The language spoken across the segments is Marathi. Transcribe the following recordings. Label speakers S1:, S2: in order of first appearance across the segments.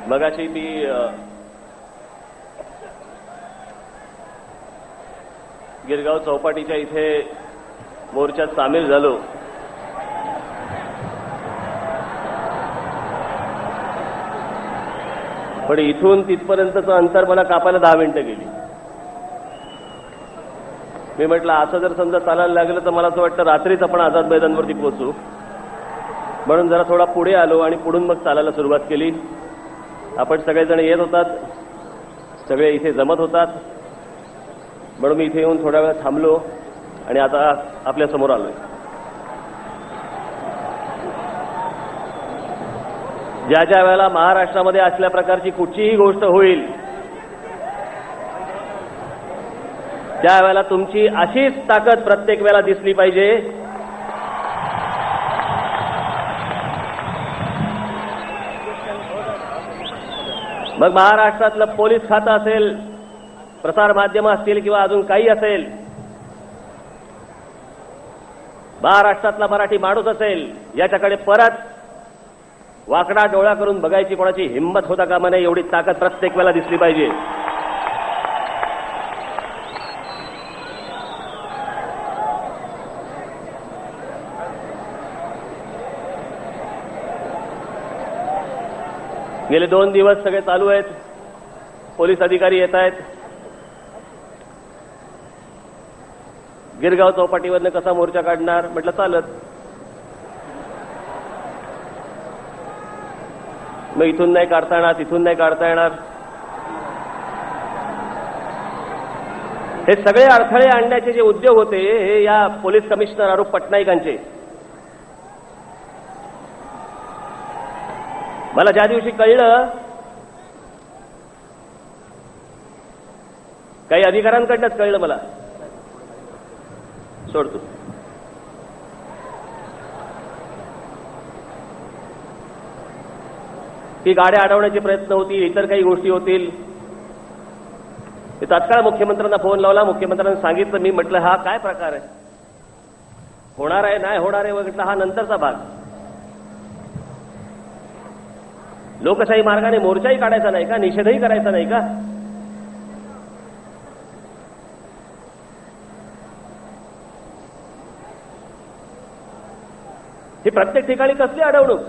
S1: मगाशी मी गिरगाव चौपाटीच्या इथे मोर्चात सामील झालो. पण इथून तिथपर्यंतचं अंतर मला कापायला 10 मिनिटं गेली. मी म्हटलं असं जर समजा चालायला लागलं तर मला असं वाटतं रात्रीच आपण आझाद मैदानवरती पोहोचू. म्हणून जरा थोडा पुढे आलो आणि पुढून मग चालायला सुरुवात केली. आपण सगळेजण येत होतात, सगळे इथे जमत होतात, म्हणून मी इथे येऊन थोडा वेळ थांबलो आणि आता आपल्या समोर आलोय. ज्या ज्या वेळेला महाराष्ट्रामध्ये असल्या प्रकारची कुठचीही गोष्ट होईल त्यावेळेला तुमची अशीच ताकद प्रत्येक वेळेला दिसली पाहिजे. मग महाराष्ट्रातलं पोलीस खातं असेल, प्रसार माध्यमं असतील किंवा अजून काही असेल, महाराष्ट्रातला मराठी माणूस असेल, याच्याकडे परत वाकडा डोळा करून बघायची कोणाची हिंमत होता कामा नये. एवढी ताकद प्रत्येक वेळेला दिसली पाहिजे. गेले 2 दिवस सगळे चालू आहेत. पोलीस अधिकारी येत आहेत. गिरगाव चौपाटीवरनं कसा मोर्चा काढणार म्हटलं चालत. मग इथून नाही काढता येणार, तिथून नाही काढता येणार. हे सगळे अडथळे आणण्याचे जे उद्योग होते हे या पोलीस कमिशनर आरूप पटनाईकांचे. मला ज्या दिवशी कळलं, काही अधिकाऱ्यांकडनंच कळलं मला, सोडतो, ही गाड्या अडवण्याचे प्रयत्न होतील, इतर काही गोष्टी होतील. तात्काळ मुख्यमंत्र्यांना फोन लावला. मुख्यमंत्र्यांनी सांगितलं. मी म्हटलं हा काय प्रकार आहे, होणार आहे नाही होणार आहे म्हटलं हा नंतरचा भाग. लोकशाही मार्गाने मोर्चाही काढायचा नाही का, निषेधही करायचा नाही का? ही प्रत्येक ठिकाणी कसली अडवणूक?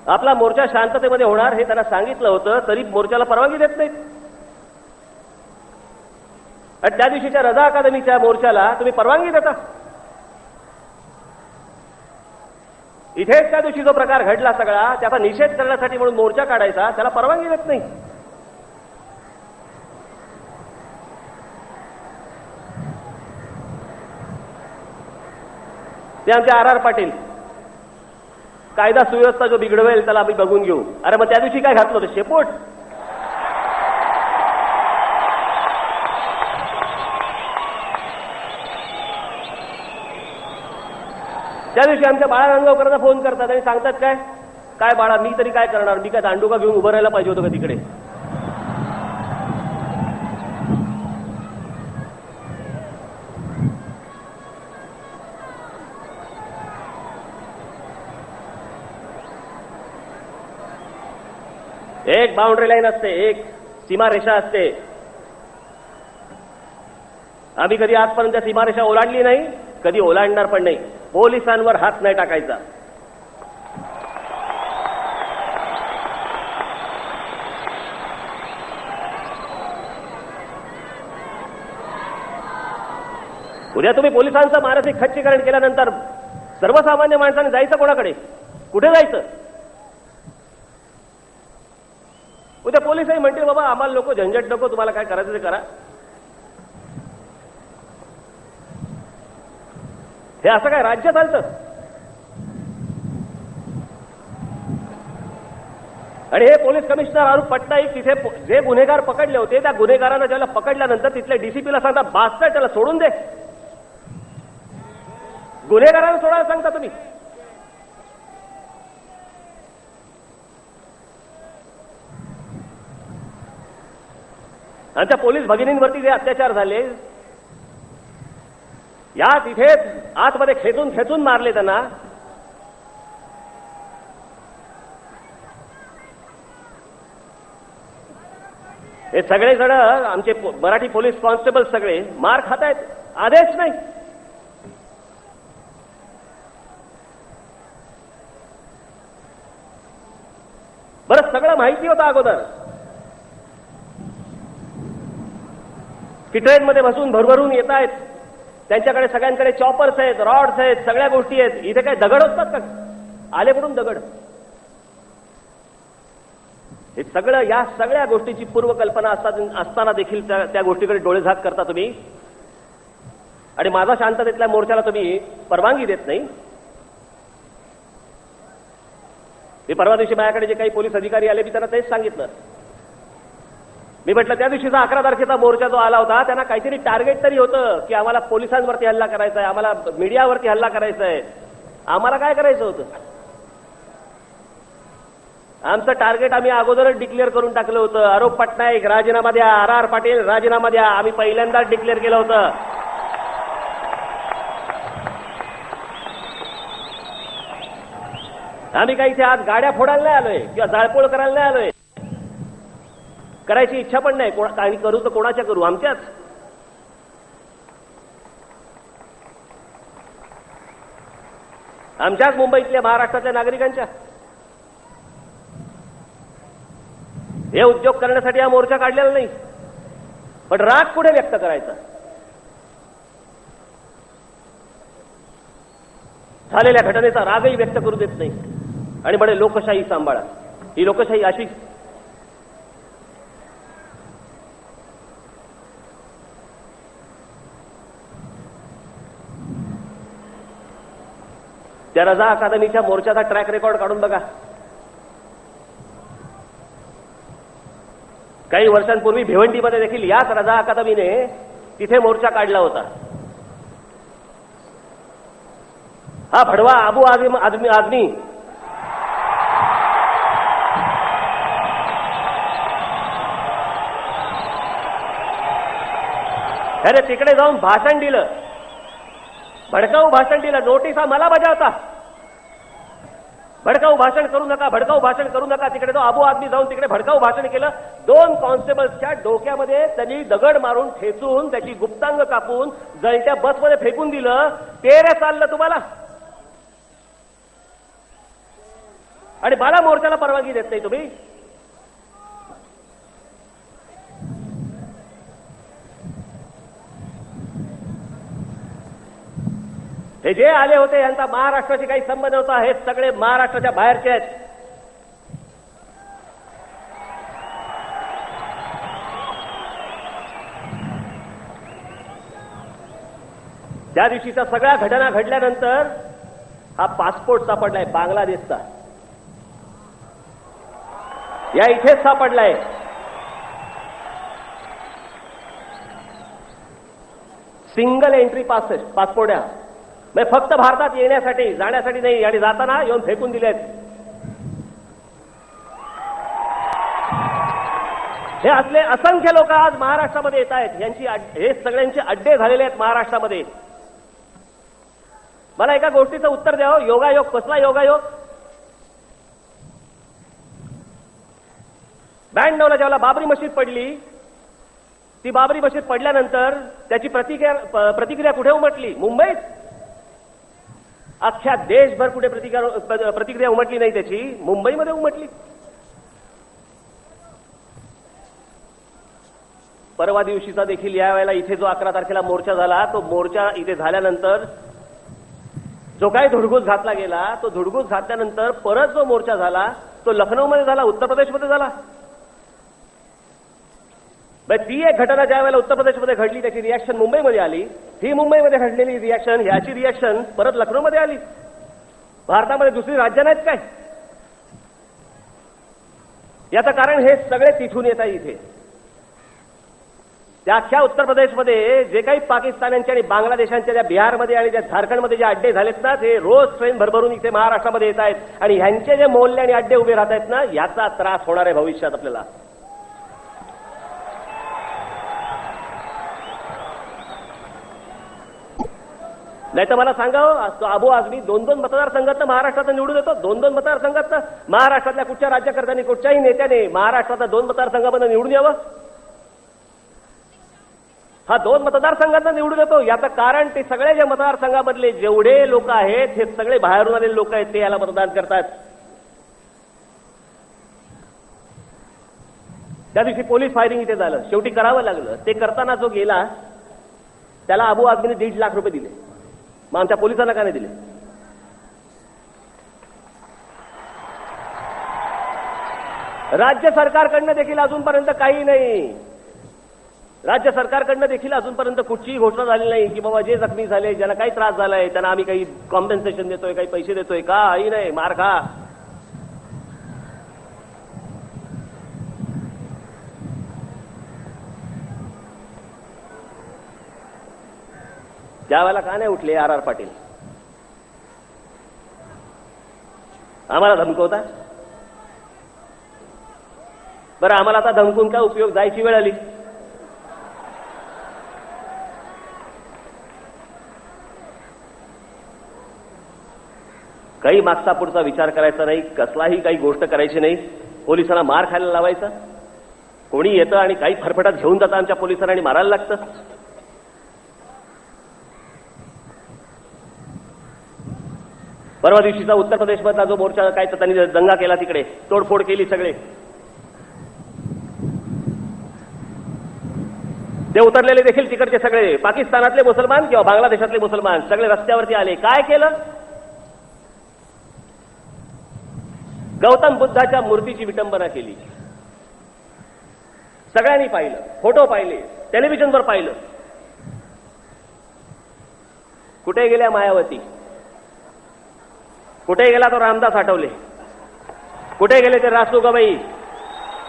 S1: आपला मोर्चा शांततेमध्ये होणार हे त्यांना सांगितलं होतं, तरी मोर्चाला परवानगी देत नाहीत. आणि त्या दिवशीच्या रजा अकादमीच्या मोर्चाला तुम्ही परवानगी देता. इथेच त्या दिवशी जो प्रकार घडला सगळा त्याचा निषेध करण्यासाठी म्हणून मोर्चा काढायचा, त्याला परवानगी देत नाही. ते आमचे आर पाटील, कायदा सुव्यवस्था जो बिघडवेल त्याला आम्ही बघून घेऊ. अरे मग त्या दिवशी काय घातलं होतं, शेपूट? त्या दिवशी आमच्या बाळा नांदगावकरांना फोन करतात आणि सांगतात काय काय बाळा, मी तरी काय करणार, मी काय दांडुका घेऊन उभं राहायला पाहिजे होतं का तिकडे? एक बाउंड्री लाईन असते, एक सीमारेषा असते. आम्ही कधी आजपर्यंत सीमारेषा ओलांडली नाही, कधी ओलांडणार पण नाही. पोलिसांवर हात नाही टाकायचा. उद्या तुम्ही पोलिसांचं मानसिक खच्चीकरण केल्यानंतर सर्वसामान्य माणसाने जायचं कोणाकडे, कुठे जायचं? उद्या पोलिसही म्हणतील बाबा आम्हाला लोक झंझट नको, तुम्हाला काय करायचं ते करा. हे असं काय राज्य चालतं? आणि हे पोलीस कमिशनर आरूप पटनाईक तिथे जे गुन्हेगार पकडले होते त्या गुन्हेगारांना ज्याला पकडल्यानंतर तिथल्या डीसीपीला सांगतात बास्टर त्याला सोडून दे. गुन्हेगारांना सोडायला सांगता तुम्ही. आमच्या पोलीस भगिनींवरती जे अत्याचार झाले, या तिथे आतमध्ये खेचून खेचून मारले त्यांना. हे सगळे जण आमचे मराठी पोलीस कॉन्स्टेबल सगळे मार खात आहेत, आदेश नाही. बरं, सगळं माहिती होतं अगोदर की ट्रेनमध्ये बसून भरभरून येत आहेत, त्यांच्याकडे सगळ्यांकडे चॉपर्स आहेत, रॉड्स आहेत, सगळ्या गोष्टी आहेत. इथे काय दगड असतात का? आले कुठून दगड? हे सगळं, या सगळ्या गोष्टीची पूर्वकल्पना असताना देखील त्या गोष्टीकडे डोळेझाक करता तुम्ही, आणि माझा शांततेतल्या मोर्चाला तुम्ही परवानगी देत नाही. मी परवा दिवशी माझ्याकडे जे काही पोलीस अधिकारी आले, मी त्यांना तेच सांगितलं. मी म्हटलं त्या दिवशीचा 11 तारखेचा मोर्चा जो आला होता, त्यांना काहीतरी टार्गेट तरी होतं की आम्हाला पोलिसांवरती हल्ला करायचा आहे, आम्हाला मीडियावरती हल्ला करायचा आहे. आम्हाला काय करायचं होतं? आमचं टार्गेट आम्ही अगोदरच डिक्लेअर करून टाकलं होतं. आरोप पटनाईक राजीनामा द्या, RR पाटील राजीनामा द्या, आम्ही पहिल्यांदाच डिक्लेअर केलं होतं. आम्ही काही इथे आज गाड्या फोडायला नाही आलोय किंवा जाळपोळ करायला नाही आलोय. करायची इच्छा पण नाही. आणि करू तर कोणाच्या करू? आमच्याच. आमच्याच मुंबईतल्या, महाराष्ट्रातल्या नागरिकांच्या. हे उद्योग करण्यासाठी हा मोर्चा काढलेला नाही, पण राग कुठे व्यक्त करायचा? झालेल्या घटनेचा रागही व्यक्त करू देत नाही आणि म्हणे लोकशाही सांभाळा. ही लोकशाही अशी? त्या रजा अकादमीच्या मोर्चाचा ट्रॅक रेकॉर्ड काढून बघा. काही वर्षांपूर्वी भिवंडीमध्ये देखील याच रजा अकादमीने तिथे मोर्चा काढला होता. हा भडवा आबू आझमी अरे तिकडे जाऊन भाषण दिलं, भडकाऊ भाषण दिलं. नोटिसा मला बजावता, भडकाऊ भाषण करू नका, भडकाऊ भाषण करू नका. तिकडे तो आबू आदमी जाऊन तिकडे भडकाऊ भाषण केलं. 2 कॉन्स्टेबल्सच्या डोक्यामध्ये त्यांनी दगड मारून ठेचून त्याची गुप्तांग कापून जळत्या बसमध्ये फेकून दिलं. ते रे चाललं तुम्हाला, आणि मला मोर्चाला परवानगी देत नाही तुम्ही. हे जे आले होते यांचा महाराष्ट्राशी काही संबंध नव्हता. हे सगळे महाराष्ट्राच्या बाहेरचे आहेत. त्या दिवशीच्या सगळ्या घटना घडल्यानंतर हा पासपोर्ट सापडलाय बांगलादेशचा. या इथेच सापडलाय. सिंगल एंट्री पासपोर्ट आहे. म्हणजे फक्त भारतात येण्यासाठी, जाण्यासाठी नाही, आणि जाताना येऊन फेकून दिलेत. हे असले असंख्य लोक आज महाराष्ट्रामध्ये येत आहेत. हे सगळ्यांचे अड्डे झालेले आहेत महाराष्ट्रामध्ये. मला एका गोष्टीचं उत्तर द्यावं. योगायोग कसला योगायोग? 92ला ज्यावेळेला बाबरी मशीद पडली, ती बाबरी मशीद पडल्यानंतर त्याची प्रतिक्रिया कुठे उमटली? मुंबईत. अख्ख्या देशभर कुठे प्रतिक्रिया उमटली नाही त्याची, मुंबईमध्ये उमटली. परवा दिवशीचा देखील यावेळेला इथे जो 11 तारखेला मोर्चा झाला, तो मोर्चा इथे झाल्यानंतर जो काही धुडगूस घातला गेला, तो धुडगूस घातल्यानंतर परत जो मोर्चा झाला तो लखनौमध्ये झाला, उत्तर प्रदेशमध्ये झाला. ती एक घटना ज्या वेळेला उत्तर प्रदेशमध्ये घडली त्याची रिॲक्शन मुंबईमध्ये आली. ही मुंबईमध्ये घडलेली रिॲक्शन, ह्याची रिॲक्शन परत लखनौमध्ये आली. भारतामध्ये दुसरी राज्य नाहीत काय? याचं कारण हे सगळे तिथून येत आहे. इथे त्या अख्ख्या उत्तर प्रदेशमध्ये जे काही पाकिस्तान्यांच्या आणि बांगलादेशांच्या, त्या बिहारमध्ये आणि त्या झारखंडमध्ये जे अड्डे झालेत ना, ते रोज ट्रेन भरभरून इथे महाराष्ट्रामध्ये येत आहेत. आणि ह्यांचे जे मोहल्ले आणि अड्डे उभे राहत आहेत ना, याचा त्रास होणार आहे भविष्यात आपल्याला. नाही तर मला सांगा अबू आझमी 2-2 मतदारसंघात महाराष्ट्रात निवडून येतो. 2-2 मतदारसंघात महाराष्ट्रातल्या कुठच्या राज्यकर्त्यांनी कुठच्याही नेत्याने महाराष्ट्रातल्या 2 मतदारसंघामध्ये निवडून यावं. हा 2 मतदारसंघांना निवडून येतो. याचं कारण ते सगळे जे मतदारसंघामधले जेवढे लोक आहेत हे सगळे बाहेरून आलेले लोक आहेत, ते याला मतदान करतात. त्या दिवशी पोलीस फायरिंग इथे झालं, शेवटी करावं लागलं. ते करताना जो गेला त्याला अबू आझमीने 1.5 लाख रुपये दिले. मग आमच्या पोलिसांना का नाही दिले? राज्य सरकारकडनं देखील अजूनपर्यंत काही नाही. राज्य सरकारकडनं देखील अजूनपर्यंत कुठचीही घोषणा झाली नाही की बाबा जे जखमी झाले, ज्यांना काही त्रास झालाय त्यांना आम्ही काही कॉम्पेन्सेशन देतोय, काही पैसे देतोय. काही नाही. मार खा. त्यावेळेला का नाही उठले आर पाटील? आम्हाला धमकवता? बरं, आम्हाला आता धमकून काय उपयोग? जायची वेळ आली. काही मागचा पुढचा विचार करायचा नाही, कसलाही काही गोष्ट करायची नाही. पोलिसांना मार खायला लावायचा. कोणी येतं आणि काही फरफटात घेऊन जातं आमच्या पोलिसांना आणि मारायला लागतं. परवा दिवशीचा उत्तर प्रदेशमधला जो मोर्चा काय तर त्यांनी दंगा केला, तिकडे तोडफोड केली सगळे. ते उतरलेले देखील तिकडचे सगळे पाकिस्तानातले मुसलमान किंवा बांगलादेशातले मुसलमान सगळे रस्त्यावरती आले. काय केलं? गौतम बुद्धाच्या मूर्तीची विटंबना केली. सगळ्यांनी पाहिलं, फोटो पाहिले, टेलिव्हिजनवर पाहिलं. कुठे गेल्या मायावती? कुठे गेला तो रामदास आठवले? कुठे गेले ते रासू गवई?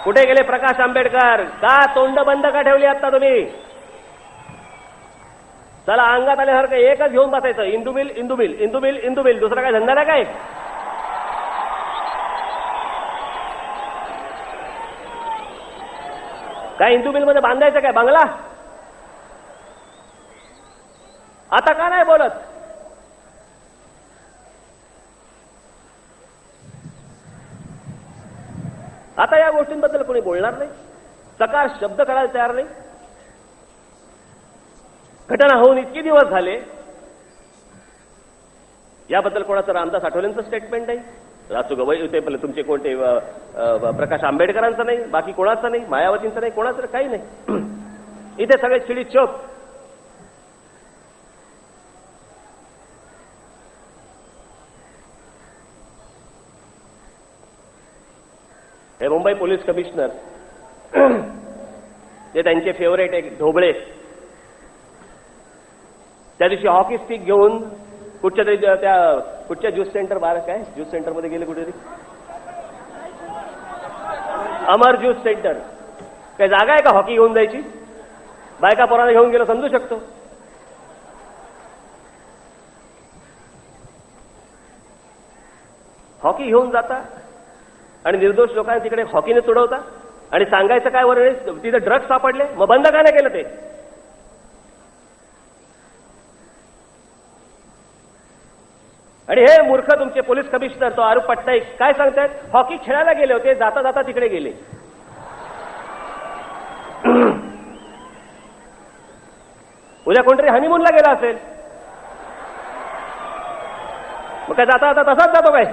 S1: कुठे गेले प्रकाश आंबेडकर? का तोंड बंद का ठेवली आता तुम्ही? चला, अंगात आल्यासारखं एकच घेऊन बसायचं, Indu mill, Indu mill, Indu mill, Indu mill. दुसरा काय धंदा नाही काय? काय इंदू मिल मध्ये बांधायचं काय बंगला? आता का नाही बोलत? आता या गोष्टींबद्दल कोणी बोलणार नाही, सकार शब्द काढायला तयार नाही. घटना होऊन इतके दिवस झाले, याबद्दल कोणाचं रामदास आठवलेंचं स्टेटमेंट नाही, रासू गवई होते तुमचे कोणते प्रकाश आंबेडकरांचं नाही, बाकी कोणाचं नाही, मायावतींचं नाही, कोणाचं काही नाही. इथे सगळे चिडी चोप. हे मुंबई पोलीस कमिशनर, ते त्यांचे फेवरेट एक ढोबळे, त्या दिवशी हॉकी स्टिक घेऊन कुठच्या तरी त्या कुठच्या ज्यूस सेंटर बाहेर, काय ज्यूस सेंटर मध्ये गेले कुठेतरी, अमर ज्यूस सेंटर. काय जागा आहे का हॉकी घेऊन जायची? बायका पोराने घेऊन गेलो समजू शकतो. हॉकी घेऊन जाता आणि निर्दोष लोकांना तिकडे हॉकीने तुडवता आणि सांगायचं काय वर तिथे ड्रग्ज सापडले, मग बंद का नाही केलं ते? आणि हे मूर्ख तुमचे पोलीस कमिशनर तो आरूप पटनाईक काय सांगतायत? हॉकी खेळायला गेले होते, जाता जाता तिकडे गेले. उद्या कोणतरी हनीमूनला गेला असेल, मग काय जाता जाता तसाच जातो काय?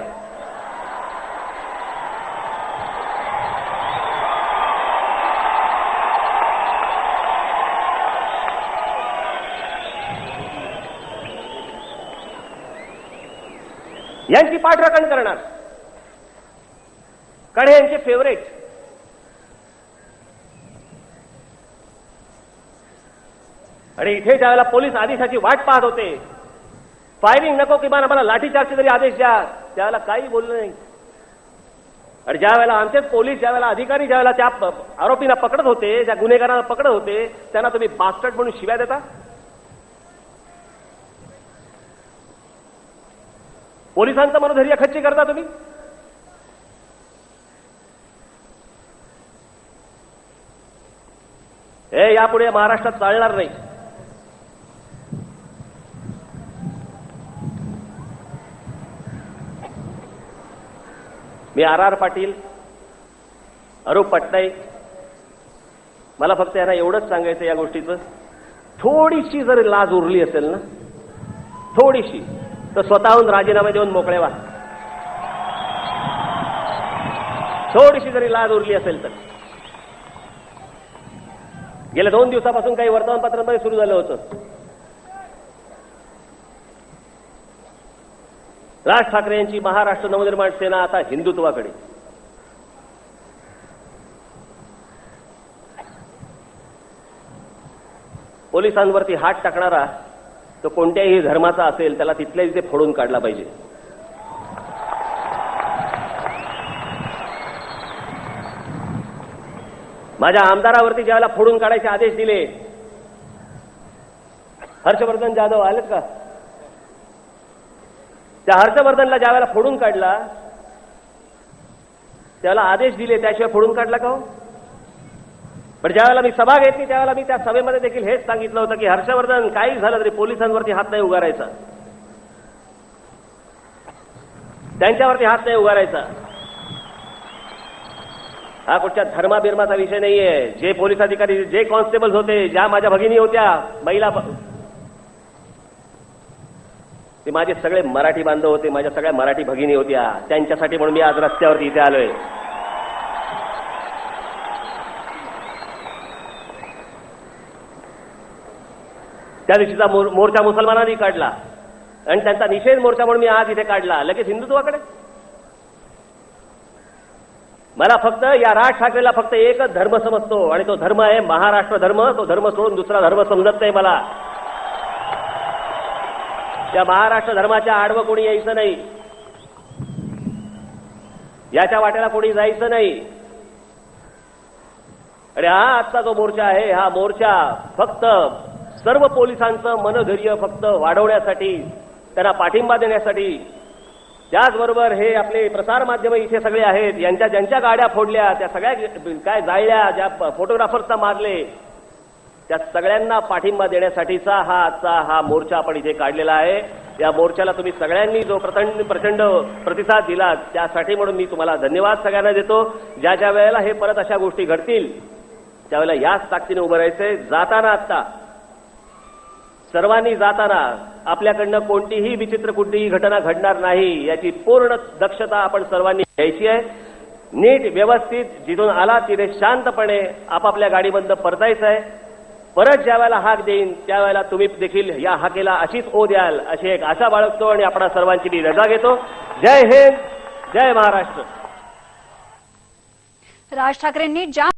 S1: यांची पाठराखण करणार, कारण हे यांचे फेवरेट. आणि इथे ज्यावेळेला पोलीस आदेशाची वाट पाहत होते, फायरिंग नको किंवा आम्हाला लाठीचार्जचे तरी आदेश द्या, त्यावेळेला काही बोललं नाही. आणि ज्या वेळेला आमचेच पोलीस, ज्या वेळेला अधिकारी ज्या वेळेला त्या आरोपींना पकडत होते, त्या गुन्हेगारांना पकडत होते, त्यांना तुम्ही बास्टर्ड म्हणून शिव्या देता. पोलिसांचं मनोधैर्य खच्ची करता तुम्ही. हे यापुढे महाराष्ट्रात चालणार नाही. मी आर पाटील, अरूप पटनाईक, मला फक्त यांना एवढंच सांगायचं या गोष्टीचं, थोडीशी जर लाज उरली असेल ना, थोडीशी, तर स्वतःहून राजीनामा देऊन मोकळे व्हा. थोडीशी जरी लाज उरली असेल तर. गेल्या 2 दिवसापासून काही वर्तमानपत्रांमध्ये सुरू झालं होतं, राज ठाकरे यांची महाराष्ट्र नवनिर्माण सेना आता हिंदुत्वाकडे. पोलिसांवरती हात टाकणारा तो कोणत्याही धर्माचा असेल त्याला तिथल्या तिथे फोडून काढला पाहिजे. माझ्या आमदारावरती ज्यावेळेला फोडून काढायचे आदेश दिले, हर्षवर्धन जाधव आलेत का, त्या हर्षवर्धनला ज्यावेळेला फोडून काढला त्याला आदेश दिले, त्याशिवाय फोडून काढला का हो? पण ज्यावेळेला मी सभा घेतली त्यावेळेला मी त्या सभेमध्ये देखील हेच सांगितलं होतं की हर्षवर्धन काही झालं तरी पोलिसांवरती हात नाही उगारायचा, त्यांच्यावरती हात नाही उगारायचा. हा कुठच्या धर्माबिर्माचा विषय नाहीये. जे पोलीस अधिकारी, जे कॉन्स्टेबल्स होते, ज्या माझ्या भगिनी होत्या, महिला, ते माझे सगळे मराठी बांधव होते, माझ्या सगळ्या मराठी भगिनी होत्या, त्यांच्यासाठी म्हणून मी आज रस्त्यावरती इथे आलोय. त्या दिवशीचा मोर्चा मुसलमानांनी काढला आणि त्यांचा निषेध मोर्चा म्हणून मी आज इथे काढला, लगेच हिंदुत्वाकडे. मला फक्त या राज ठाकरेला फक्त एकच धर्म समजतो आणि तो धर्म आहे महाराष्ट्र धर्म. तो धर्म सोडून दुसरा धर्म समजत नाही मला. त्या महाराष्ट्र धर्माच्या आडवं कोणी यायचं नाही, याच्या वाट्याला कोणी जायचं नाही. आणि हा आजचा जो मोर्चा आहे, हा मोर्चा फक्त सर्व पोलिसांचं मनधैर्य फक्त वाढवण्यासाठी, त्यांना पाठिंबा देण्यासाठी, त्याचबरोबर हे आपले प्रसार माध्यम इथे सगळे आहेत, यांच्या ज्यांच्या गाड्या फोडल्या, त्या सगळ्या काय जाळल्या, ज्या फोटोग्राफर्सना मारले, त्या सगळ्यांना पाठिंबा देण्यासाठीचा हा मोर्चा आपण इथे काढलेला आहे. या मोर्चाला तुम्ही सगळ्यांनी जो प्रचंड प्रतिसाद दिला त्यासाठी म्हणून मी तुम्हाला धन्यवाद सगळ्यांना देतो. ज्या वेळेला हे परत अशा गोष्टी घडतील त्यावेळेला याच ताकदीने उभं राहायचंय. जाताना आता सर्वांनी जाताना आपल्याकडनं कोणतीही विचित्र कुठलीही घटना घडणार नाही याची पूर्ण दक्षता आपण सर्वांनी घ्यायची आहे. नीट व्यवस्थित जिथून आला तिथे शांतपणे आपापल्या गाडीबंद परतायचं आहे. परत ज्या वेळेला हाक देईन त्यावेळेला तुम्ही देखील या हाकेला अशीच ओ द्याल अशी एक आशा बाळगतो आणि आपण सर्वांची मी रजा घेतो. जय हिंद, जय महाराष्ट्र.
S2: राज ठाकरेंनी ज्या